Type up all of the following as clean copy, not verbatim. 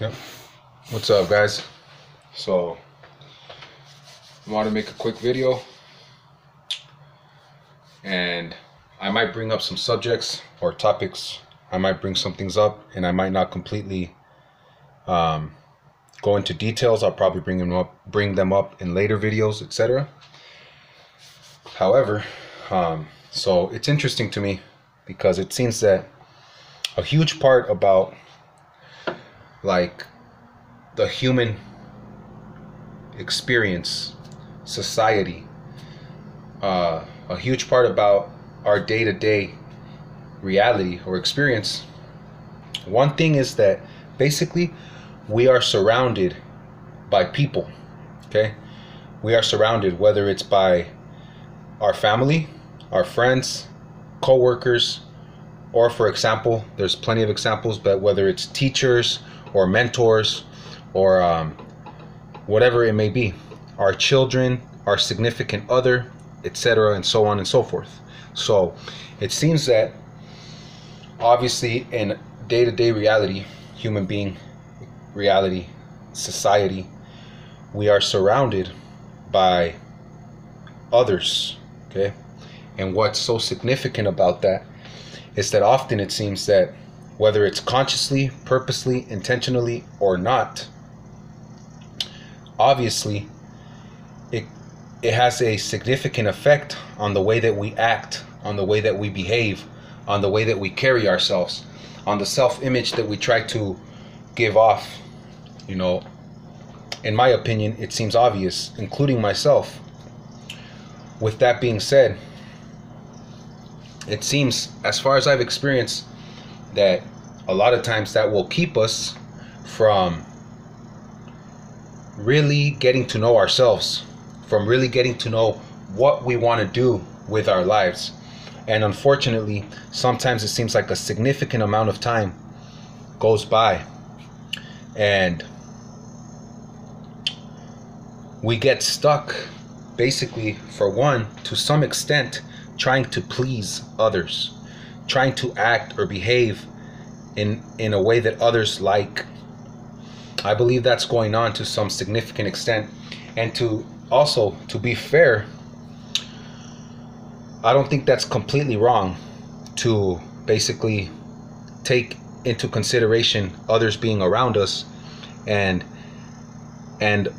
Yep. What's up, guys? So, I want to make a quick video, and I might bring up some subjects or topics. I might bring some things up, and I might not completely go into details. I'll probably bring them up in later videos, etc. However, so it's interesting to me because it seems that a huge part about like the human experience, society, a huge part about our day-to-day reality or experience. One thing is that basically we are surrounded by people. Okay, we are surrounded, whether it's by our family, our friends, co-workers, or for example, there's plenty of examples, but whether it's teachers or mentors or whatever it may be, our children, our significant other, etc., and so on and so forth. So it seems that obviously in day-to-day reality, human being reality, society, we are surrounded by others. Okay, and what's so significant about that is that often it seems that whether it's consciously, purposely, intentionally, or not, obviously it has a significant effect on the way that we act, on the way that we behave, on the way that we carry ourselves, on the self-image that we try to give off. You know, in my opinion, it seems obvious, including myself. With that being said, it seems, as far as I've experienced, that a lot of times that will keep us from really getting to know ourselves, from really getting to know what we want to do with our lives. And unfortunately, sometimes it seems like a significant amount of time goes by and we get stuck, basically, for one, to some extent, trying to please others, trying to act or behave in a way that others like. I believe that's going on to some significant extent. And to be fair, I don't think that's completely wrong to basically take into consideration others being around us and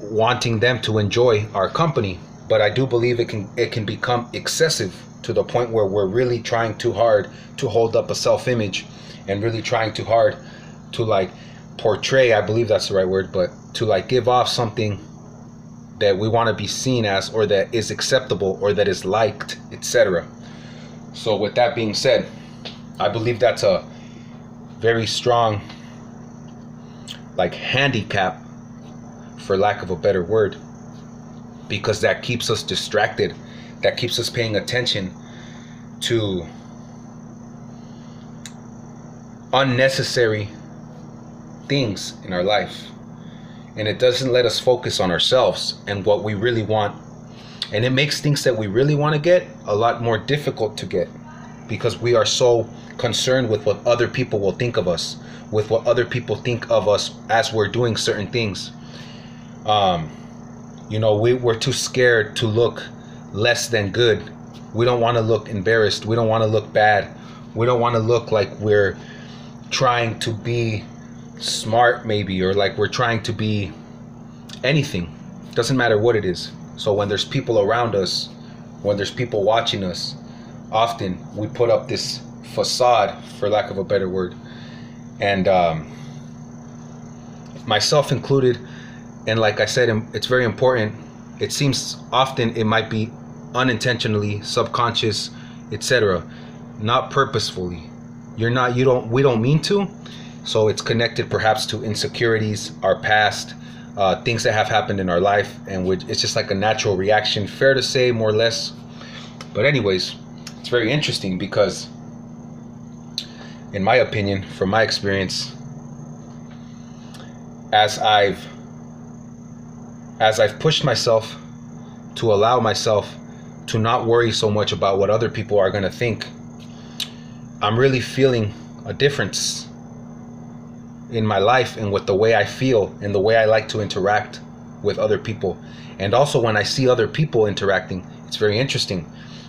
wanting them to enjoy our company. But I do believe it can become excessive to the point where we're really trying too hard to hold up a self-image and really trying too hard to like portray, I believe that's the right word, but to like give off something that we want to be seen as, or that is acceptable, or that is liked, etc. So with that being said, I believe that's a very strong like handicap, for lack of a better word, because that keeps us distracted, that keeps us paying attention to unnecessary things in our life, and it doesn't let us focus on ourselves and what we really want, and it makes things that we really want to get a lot more difficult to get because we are so concerned with what other people will think of us, with what other people think of us as we're doing certain things. You know, we're too scared to look less than good. We don't want to look embarrassed. We don't want to look bad. We don't want to look like we're trying to be smart, maybe, or like we're trying to be anything. Doesn't matter what it is. So when there's people around us, when there's people watching us, often we put up this facade, for lack of a better word, and myself included. And like I said, it's very important. It seems often it might be unintentionally, subconscious, etc., not purposefully. We don't mean to. So it's connected perhaps to insecurities, our past, things that have happened in our life, and it's just like a natural reaction, fair to say, more or less. But anyways, it's very interesting because, in my opinion, from my experience, as I've pushed myself to allow myself to not worry so much about what other people are going to think, I'm really feeling a difference in my life and with the way I feel and the way I like to interact with other people. And also when I see other people interacting, it's very interesting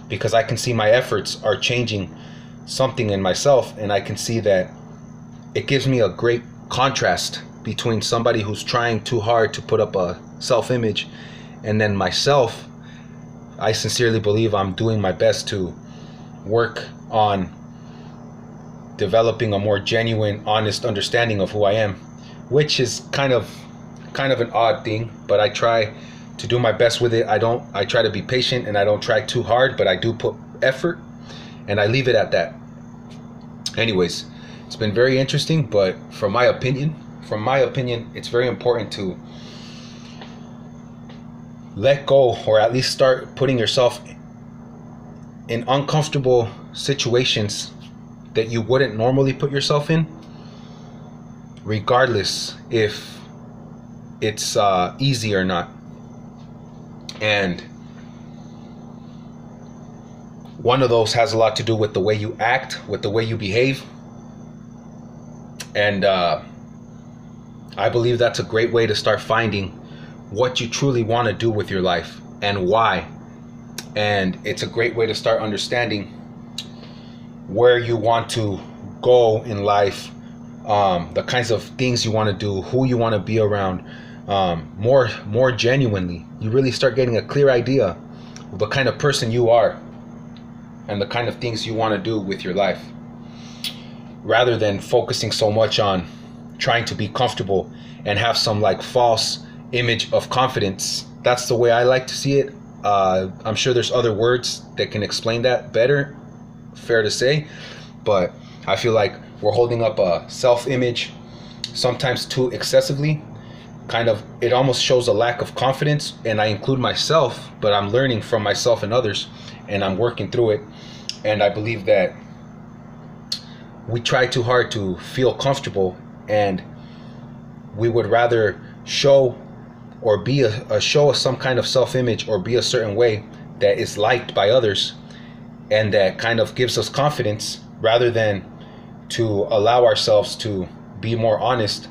because I can see my efforts are changing something in myself, and I can see that it gives me a great contrast between somebody who's trying too hard to put up a self-image and then myself. I sincerely believe I'm doing my best to work on developing a more genuine, honest understanding of who I am, which is kind of an odd thing, but I try to do my best with it. I try to be patient and I don't try too hard, but I do put effort, and I leave it at that. Anyways, it's been very interesting, but from my opinion, it's very important to let go, or at least start putting yourself in uncomfortable situations that you wouldn't normally put yourself in, regardless if it's easy or not. And one of those has a lot to do with the way you act, with the way you behave. And I believe that's a great way to start finding what you truly want to do with your life and why. And it's a great way to start understanding where you want to go in life, the kinds of things you want to do, who you want to be around, more genuinely. You really start getting a clear idea of the kind of person you are and the kind of things you want to do with your life, rather than focusing so much on trying to be comfortable and have some like false image of confidence. That's the way I like to see it. I'm sure there's other words that can explain that better, fair to say, but I feel like we're holding up a self-image sometimes too excessively. It almost shows a lack of confidence, and I include myself, but I'm learning from myself and others, and I'm working through it. And I believe that we try too hard to feel comfortable, and we would rather show or be a show some kind of self-image or be a certain way that is liked by others and that kind of gives us confidence, rather than to allow ourselves to be more honest,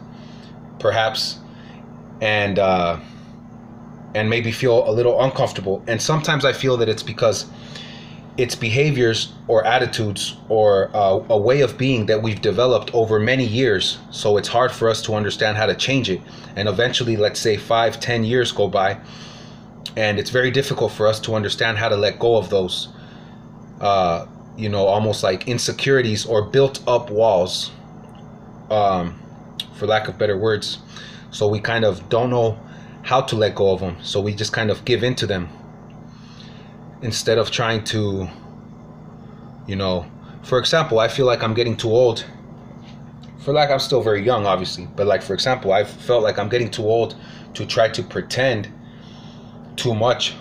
perhaps, and maybe feel a little uncomfortable. And sometimes I feel that it's because it's behaviors or attitudes or a way of being that we've developed over many years, so it's hard for us to understand how to change it. And eventually, let's say 5-10 years go by, and it's very difficult for us to understand how to let go of those almost like insecurities or built up walls, for lack of better words. So we kind of don't know how to let go of them, so we just kind of give in to them instead of trying to, for example, I feel like I'm getting too old. I'm still very young, obviously, but like, for example, I felt like I'm getting too old to try to pretend too much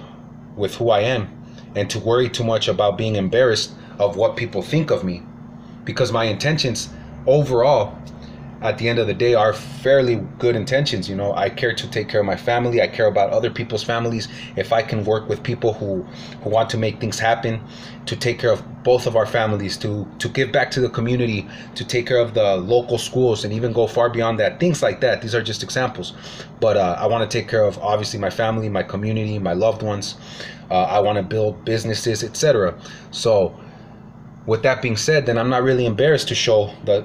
with who I am and to worry too much about being embarrassed of what people think of me, because my intentions overall at the end of the day are fairly good intentions. I care to take care of my family. I care about other people's families. If I can work with people who want to make things happen, to take care of both of our families, to give back to the community, to take care of the local schools, and even go far beyond that, things like that. These are just examples, but I want to take care of, obviously, my family, my community, my loved ones. I want to build businesses, etc. So with that being said, then I'm not really embarrassed to show that,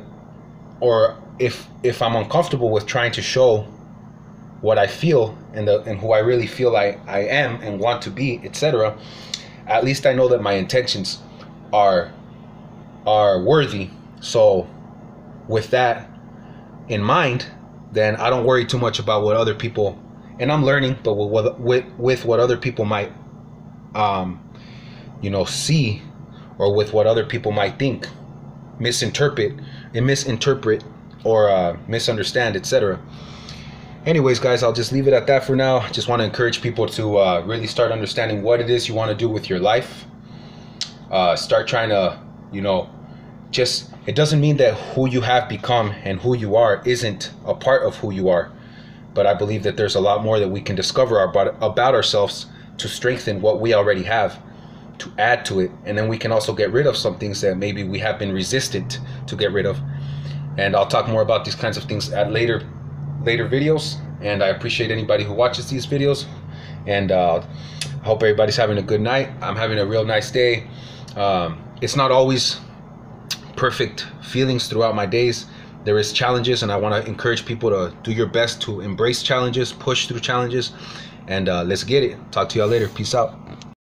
or if I'm uncomfortable with trying to show what I feel and who I really feel I am and want to be, etc., at least I know that my intentions are worthy. So with that in mind, then I don't worry too much about what other people, and I'm learning, but with what other people might see, or with what other people might think, misinterpret or misunderstand, etc. Anyways, guys, I'll just leave it at that for now. Just want to encourage people to really start understanding what it is you want to do with your life. Start trying to, it doesn't mean that who you have become and who you are isn't a part of who you are. But I believe that there's a lot more that we can discover about ourselves to strengthen what we already have, to add to it. And then we can also get rid of some things that maybe we have been resistant to get rid of. And I'll talk more about these kinds of things at later videos. And I appreciate anybody who watches these videos. And I hope everybody's having a good night. I'm having a real nice day. It's not always perfect feelings throughout my days. There is challenges, and I want to encourage people to do your best to embrace challenges, push through challenges, and let's get it. Talk to y'all later. Peace out.